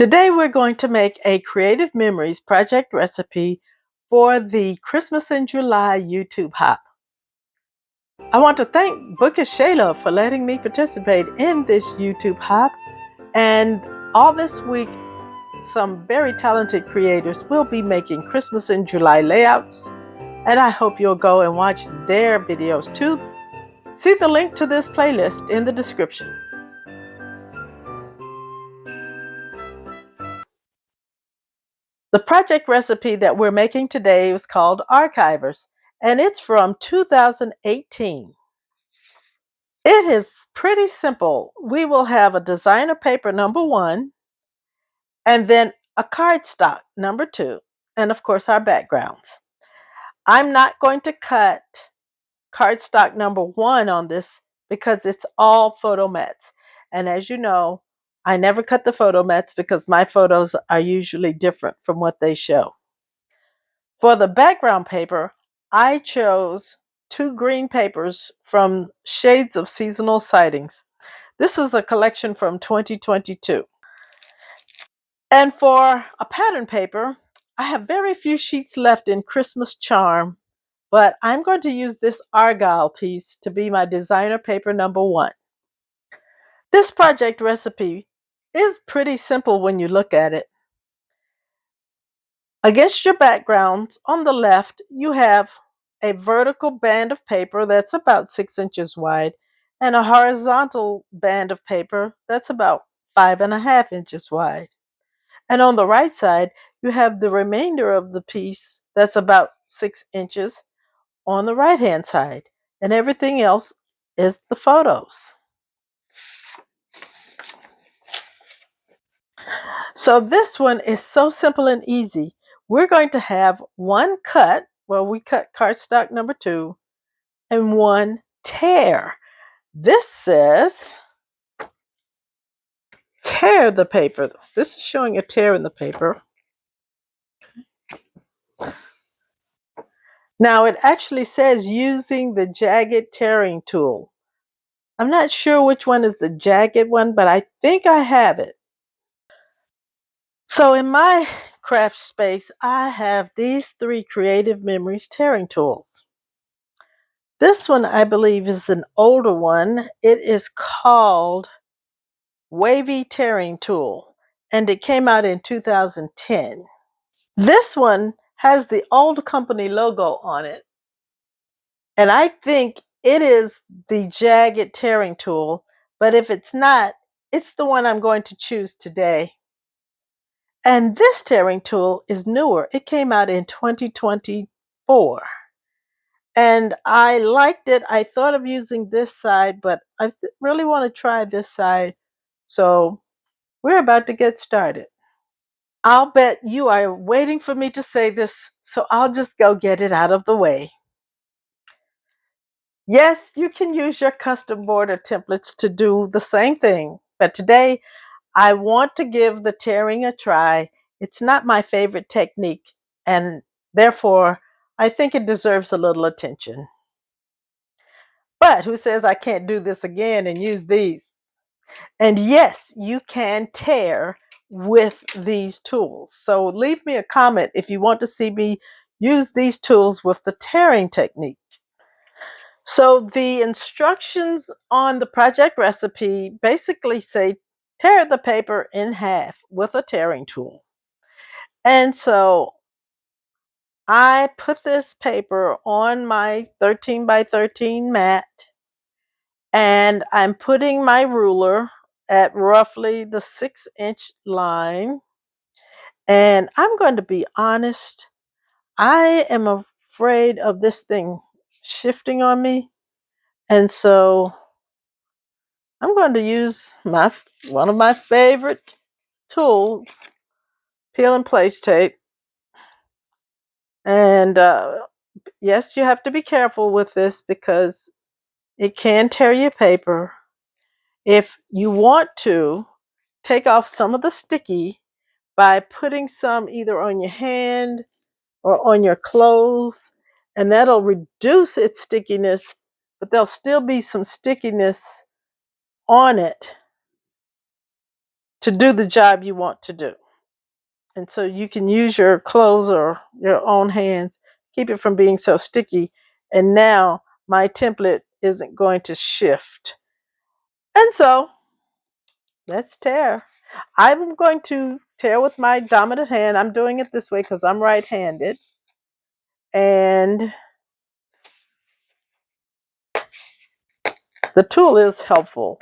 Today we're going to make a Creative Memories project recipe for the Christmas in July YouTube Hop. I want to thank Bookish Shayla for letting me participate in this YouTube Hop, and all this week some very talented creators will be making Christmas in July layouts, and I hope you'll go and watch their videos too. See the link to this playlist in the description. The project recipe that we're making today is called Archivers, and it's from 2018. It is pretty simple. We will have a designer paper number 1, and then a cardstock number 2, and of course our backgrounds. I'm not going to cut cardstock number 1 on this because it's all photo mats. And as you know, I never cut the photo mats because my photos are usually different from what they show. For the background paper, I chose 2 green papers from Shades of Seasonal Sightings. This is a collection from 2022. And for a pattern paper, I have very few sheets left in Christmas Charm, but I'm going to use this Argyle piece to be my designer paper number 1. This project recipe is pretty simple when you look at it. Against your background, on the left, you have a vertical band of paper that's about 6 inches wide and a horizontal band of paper that's about 5.5 inches wide. And on the right side, you have the remainder of the piece that's about 6 inches on the right-hand side. And everything else is the photos. So this one is so simple and easy. We're going to have one cut, well, we cut cardstock number 2, and one tear. This says tear the paper. This is showing a tear in the paper. Now it actually says using the jagged tearing tool. I'm not sure which one is the jagged one, but I think I have it. So in my craft space, I have these 3 Creative Memories tearing tools. This one, I believe, is an older one. It is called Wavy Tearing Tool, and it came out in 2010. This one has the old company logo on it, and I think it is the jagged tearing tool, but if it's not, it's the one I'm going to choose today. And this tearing tool is newer. It came out in 2024. And I liked it. I thought of using this side, but I really want to try this side. So we're about to get started. I'll bet you are waiting for me to say this, so I'll just go get it out of the way. Yes, you can use your custom border templates to do the same thing, but today I want to give the tearing a try. It's not my favorite technique, and therefore I think it deserves a little attention. But who says I can't do this again and use these? And yes, you can tear with these tools. So leave me a comment if you want to see me use these tools with the tearing technique. So the instructions on the project recipe basically say tear the paper in half with a tearing tool. And so I put this paper on my 13 by 13 mat, and I'm putting my ruler at roughly the 6-inch line. And I'm going to be honest, I am afraid of this thing shifting on me. And so I'm going to use one of my favorite tools, peel and place tape. And yes, you have to be careful with this because it can tear your paper. If you want to, take off some of the sticky by putting some either on your hand or on your clothes, and that'll reduce its stickiness, but there'll still be some stickiness on it. to do the job you want to do. And so you can use your clothes or your own hands, keep it from being so sticky. And now my template isn't going to shift. And so let's tear. I'm going to tear with my dominant hand. I'm doing it this way because I'm right-handed. And the tool is helpful.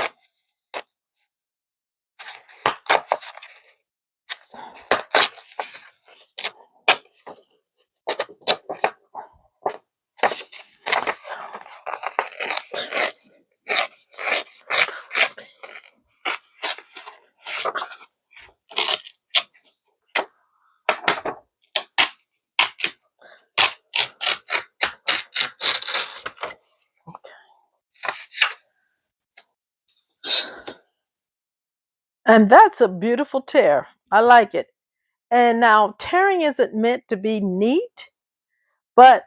And that's a beautiful tear. I like it. And now tearing isn't meant to be neat, but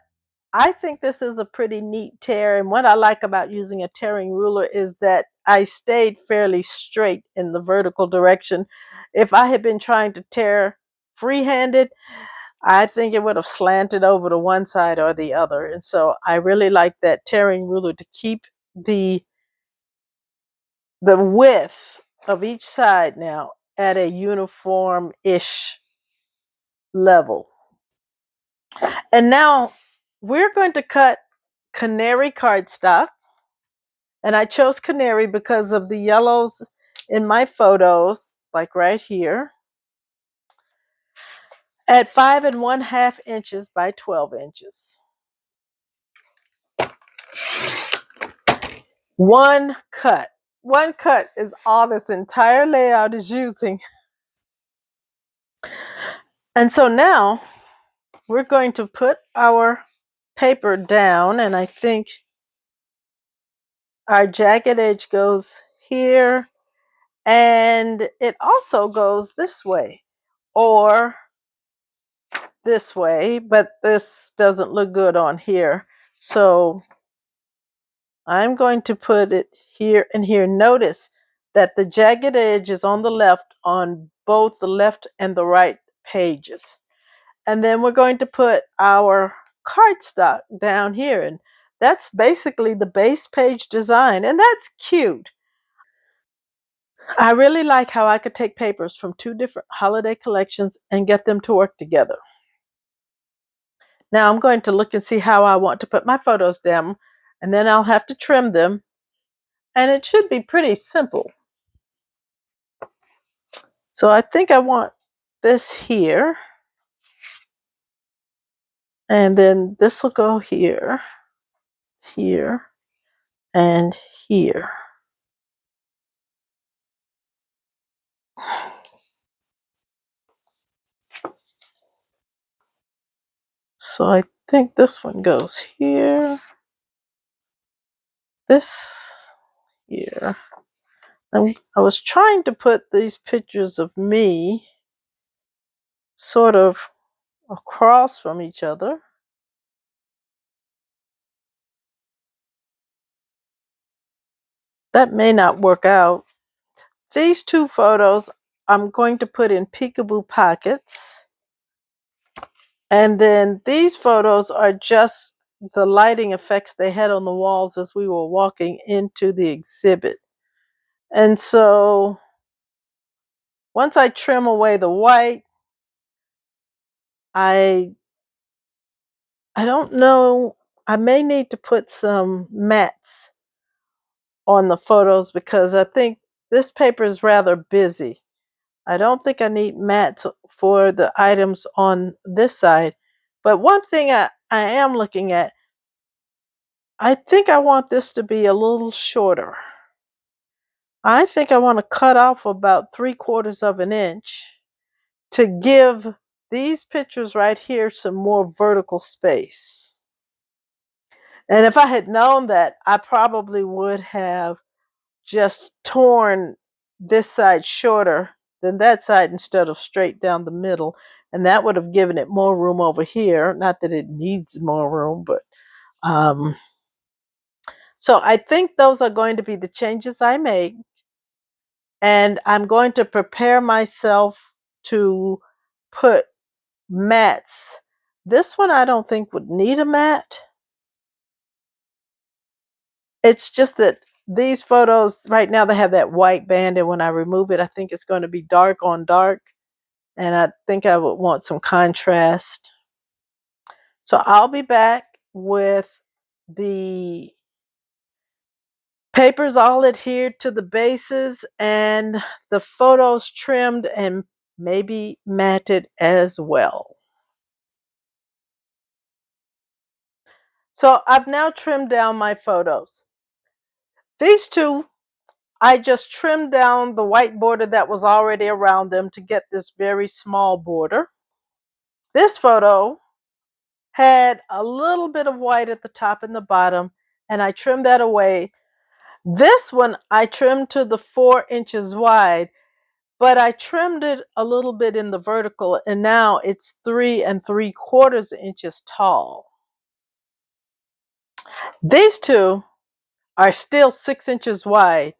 I think this is a pretty neat tear. And what I like about using a tearing ruler is that I stayed fairly straight in the vertical direction. If I had been trying to tear free-handed, I think it would have slanted over to one side or the other. And so I really like that tearing ruler to keep the width of each side now at a uniform-ish level. And now we're going to cut canary cardstock. And I chose canary because of the yellows in my photos, like right here, at 5 1/2 inches by 12 inches. One cut. One cut is all this entire layout is using. And so now we're going to put our paper down, and I think our jagged edge goes here, and it also goes this way or this way, but this doesn't look good on here. So I'm going to put it here and here. Notice that the jagged edge is on the left on both the left and the right pages. And then we're going to put our cardstock down here. And that's basically the base page design. And that's cute. I really like how I could take papers from two different holiday collections and get them to work together. Now I'm going to look and see how I want to put my photos down, and then I'll have to trim them. And it should be pretty simple. So I think I want this here. And then this will go here, here, and here. So I think this one goes here, this here. I was trying to put these pictures of me sort of across from each other. That may not work out. These two photos I'm going to put in peekaboo pockets. And then these photos are just the lighting effects they had on the walls as we were walking into the exhibit. And so once I trim away the white, I don't know, I may need to put some mattes on the photos because I think this paper is rather busy. I don't think I need mattes for the items on this side. But one thing I am looking at, I think I want this to be a little shorter. I think I want to cut off about 3/4 of an inch to give these pictures right here some more vertical space. And if I had known that, I probably would have just torn this side shorter than that side instead of straight down the middle. And that would have given it more room over here. Not that it needs more room, but so I think those are going to be the changes I make. And I'm going to prepare myself to put mats. This one I don't think would need a mat. It's just that these photos right now, they have that white band, and when I remove it, I think it's going to be dark on dark, and I think I would want some contrast. So I'll be back with the papers all adhered to the bases and the photos trimmed and maybe matted as well. So I've now trimmed down my photos. These two, I just trimmed down the white border that was already around them to get this very small border. This photo had a little bit of white at the top and the bottom, and I trimmed that away. This one I trimmed to the 4 inches wide, but I trimmed it a little bit in the vertical, and now it's 3 3/4 inches tall. These two are still 6 inches wide,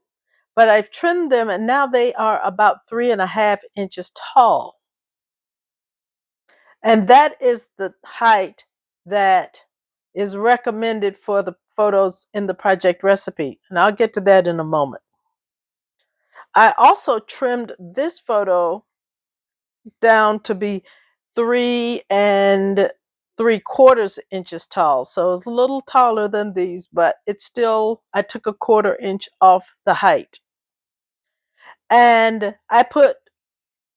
but I've trimmed them and now they are about 3.5 inches tall. And that is the height that is recommended for the photos in the project recipe. And I'll get to that in a moment. I also trimmed this photo down to be 3 3/4 inches tall. So it's a little taller than these, but it's still, I took a 1/4 inch off the height. And I put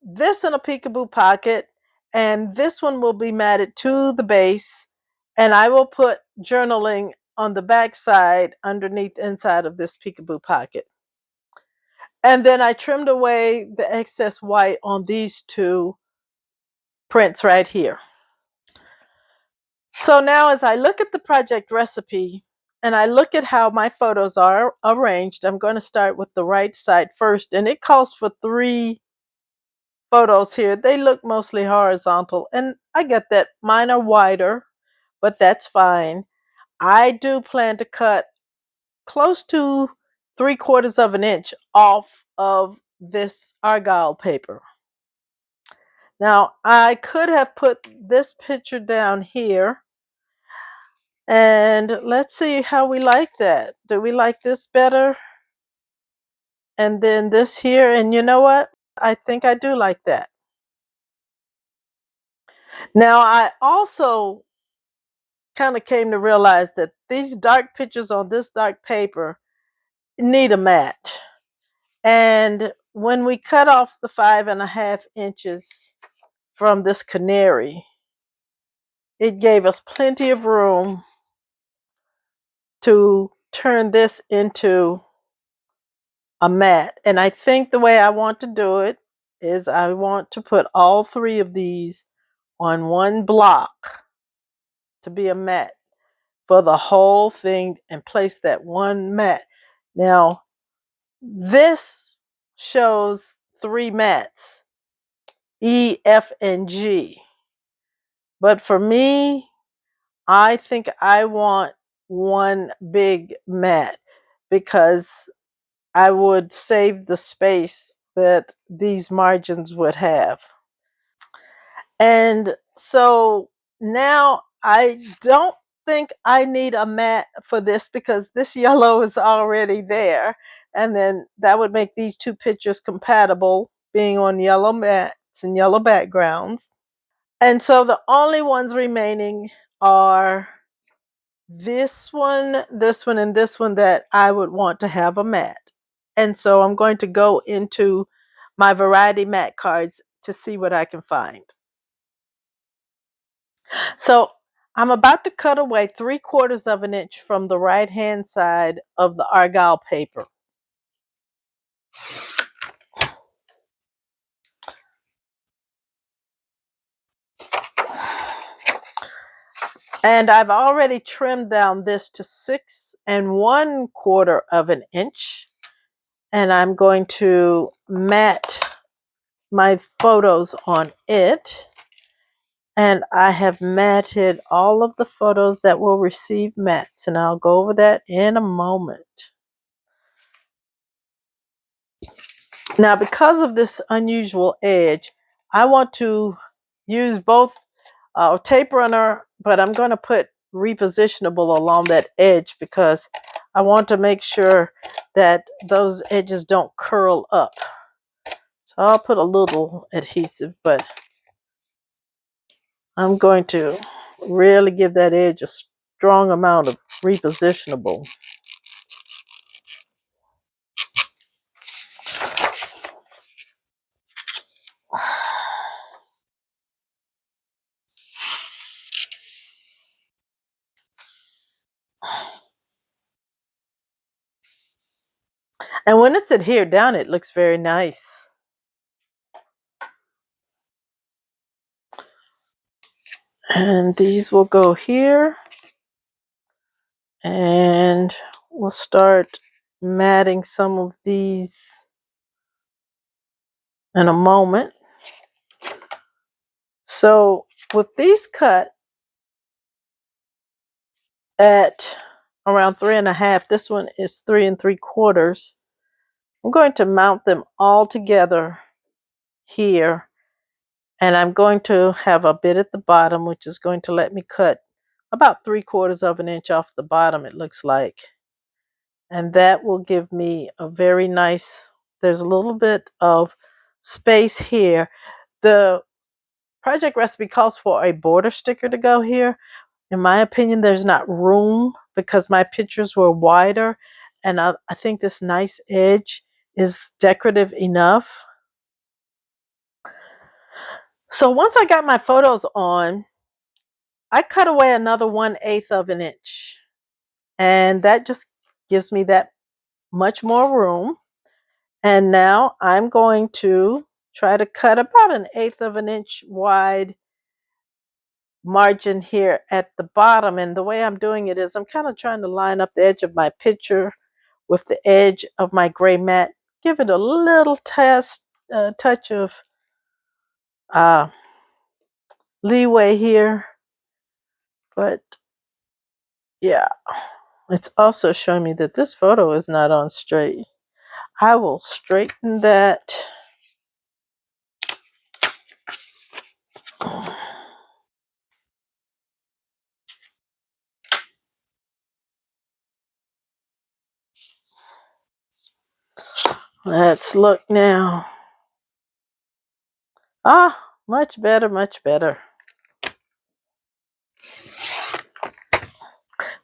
this in a peekaboo pocket, and this one will be matted to the base, and I will put journaling on the back side underneath inside of this peekaboo pocket. And then I trimmed away the excess white on these two prints right here. So now as I look at the project recipe and I look at how my photos are arranged, I'm going to start with the right side first, and it calls for 3 photos here. They look mostly horizontal, and I get that. Mine are wider, but that's fine. I do plan to cut close to 3/4 inch off of this argyle paper. Now, I could have put this picture down here, and let's see how we like that. Do we like this better? And then this here, and you know what? I think I do like that. Now, I also kind of came to realize that these dark pictures on this dark paper need a mat. And when we cut off the 5.5 inches from this canary, it gave us plenty of room to turn this into a mat. And I think the way I want to do it is I want to put all 3 of these on one block to be a mat for the whole thing and place that one mat. Now, this shows 3 mats, E, F, and G. But for me, I think I want one big mat because I would save the space that these margins would have. And so now I don't think I need a mat for this because this yellow is already there. And then that would make these 2 pictures compatible, being on yellow mats and yellow backgrounds. And so the only ones remaining are this one, and this one that I would want to have a mat. And so I'm going to go into my variety mat cards to see what I can find. So I'm about to cut away 3/4 inch from the right hand side of the argyle paper. And I've already trimmed down this to 6 1/4 inch. And I'm going to mat my photos on it. And I have matted all of the photos that will receive mats, and I'll go over that in a moment. Now, because of this unusual edge, I want to use both tape runner, but I'm going to put repositionable along that edge because I want to make sure that those edges don't curl up. So I'll put a little adhesive, but I'm going to really give that edge a strong amount of repositionable. And when it's adhered down, it looks very nice. And these will go here. And we'll start matting some of these in a moment. So with these cut at around 3.5, this one is 3 3/4. I'm going to mount them all together here, and I'm going to have a bit at the bottom, which is going to let me cut about 3/4 of an inch off the bottom, it looks like. And that will give me a very nice, there's a little bit of space here. The project recipe calls for a border sticker to go here. In my opinion, there's not room because my pictures were wider, and I think this nice edge is decorative enough. So once I got my photos on, I cut away another 1/8 of an inch, and that just gives me that much more room. And now I'm going to try to cut about 1/8 of an inch wide margin here at the bottom. And the way I'm doing it is I'm kind of trying to line up the edge of my picture with the edge of my gray mat, give it a little touch of uh, leeway here. But yeah, it's also showing me that this photo is not on straight. I will straighten that. Let's look now. Ah, much better, much better.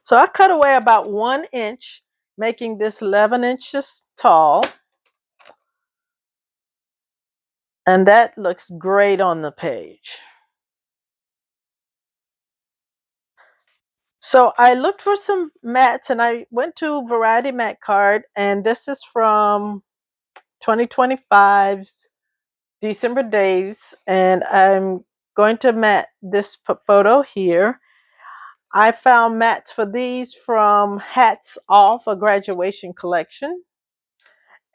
So I cut away about 1 inch, making this 11 inches tall. And that looks great on the page. So I looked for some mats and I went to Variety Mat Card, and this is from 2025's December Days, and I'm going to mat this photo here. I found mats for these from Hats Off, a graduation collection,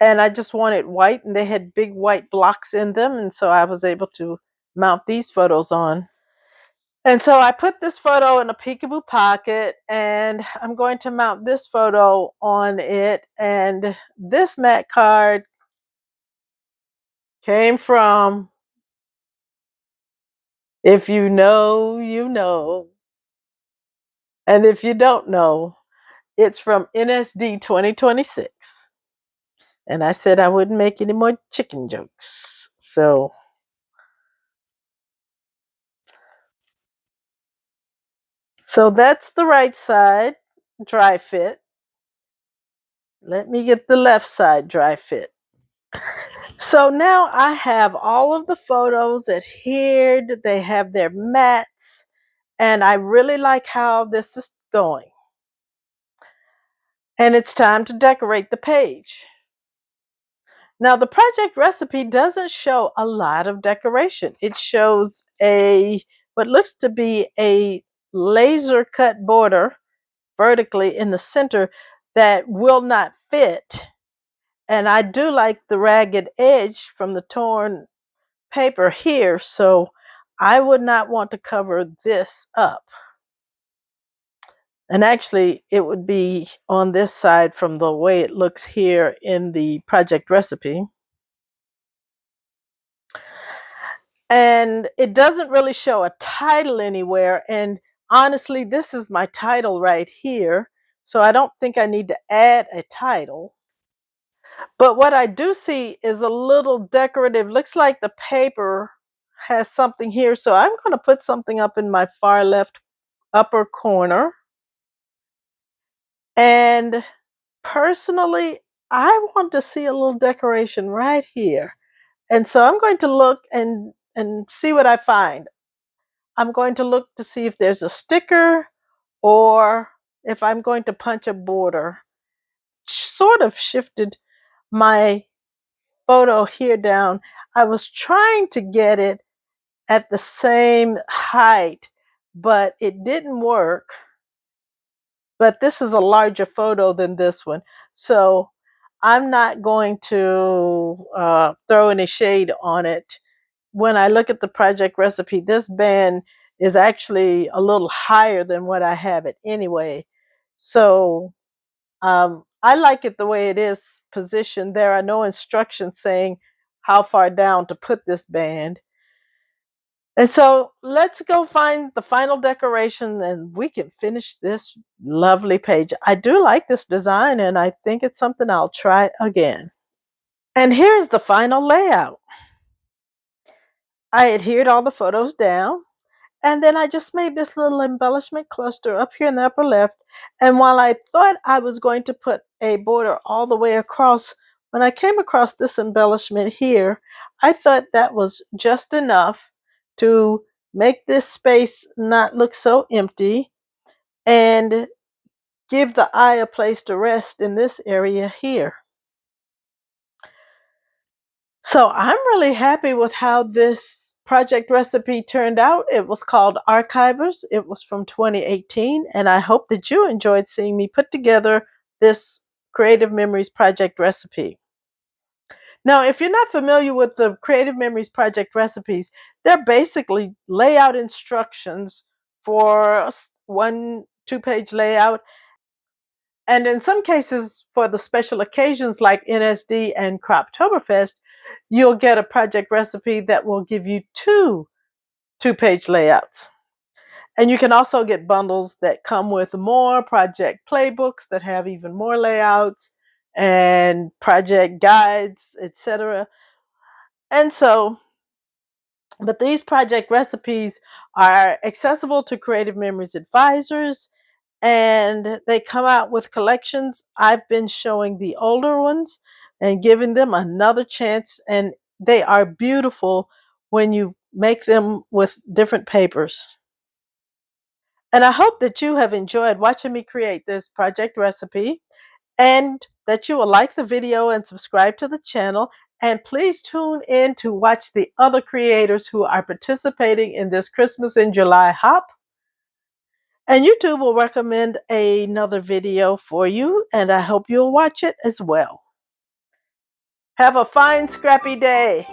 and I just wanted white, and they had big white blocks in them, and so I was able to mount these photos on. And so I put this photo in a peekaboo pocket, and I'm going to mount this photo on it. And this mat card came from, if you know, you know. And if you don't know, it's from NSD 2026. And I said I wouldn't make any more chicken jokes. So that's the right side, dry fit. Let me get the left side dry fit. So now I have all of the photos adhered, they have their mats, and I really like how this is going. And it's time to decorate the page. Now the project recipe doesn't show a lot of decoration. It shows what looks to be a laser cut border vertically in the center that will not fit. And I do like the ragged edge from the torn paper here, so I would not want to cover this up. And actually, it would be on this side from the way it looks here in the project recipe. And it doesn't really show a title anywhere. And honestly, this is my title right here. So I don't think I need to add a title. But what I do see is a little decorative, looks like the paper has something here. So I'm going to put something up in my far left upper corner. And personally, I want to see a little decoration right here. And so I'm going to look and see what I find. I'm going to look to see if there's a sticker or if I'm going to punch a border. Sort of shifted my photo here down. I was trying to get it at the same height, but it didn't work. But this is a larger photo than this one. So I'm not going to throw any shade on it. When I look at the project recipe, this band is actually a little higher than what I have it anyway. So I like it the way it is positioned. There are no instructions saying how far down to put this band. And so let's go find the final decoration and we can finish this lovely page. I do like this design and I think it's something I'll try again. And here's the final layout. I adhered all the photos down. And then I just made this little embellishment cluster up here in the upper left. And while I thought I was going to put a border all the way across, when I came across this embellishment here, I thought that was just enough to make this space not look so empty and give the eye a place to rest in this area here. So I'm really happy with how this project recipe turned out. It was called Archivers. It was from 2018, and I hope that you enjoyed seeing me put together this Creative Memories project recipe. Now, if you're not familiar with the Creative Memories project recipes, they're basically layout instructions for one 2-page layout. And in some cases, for the special occasions like NSD and Croptoberfest, you'll get a project recipe that will give you two-page layouts. And you can also get bundles that come with more project playbooks that have even more layouts and project guides, etc. And so, but these project recipes are accessible to Creative Memories advisors and they come out with collections. I've been showing the older ones and giving them another chance, and they are beautiful when you make them with different papers. And I hope that you have enjoyed watching me create this project recipe and that you will like the video and subscribe to the channel. And please tune in to watch the other creators who are participating in this Christmas in July hop. And YouTube will recommend another video for you, and I hope you'll watch it as well. Have a fine, scrappy day.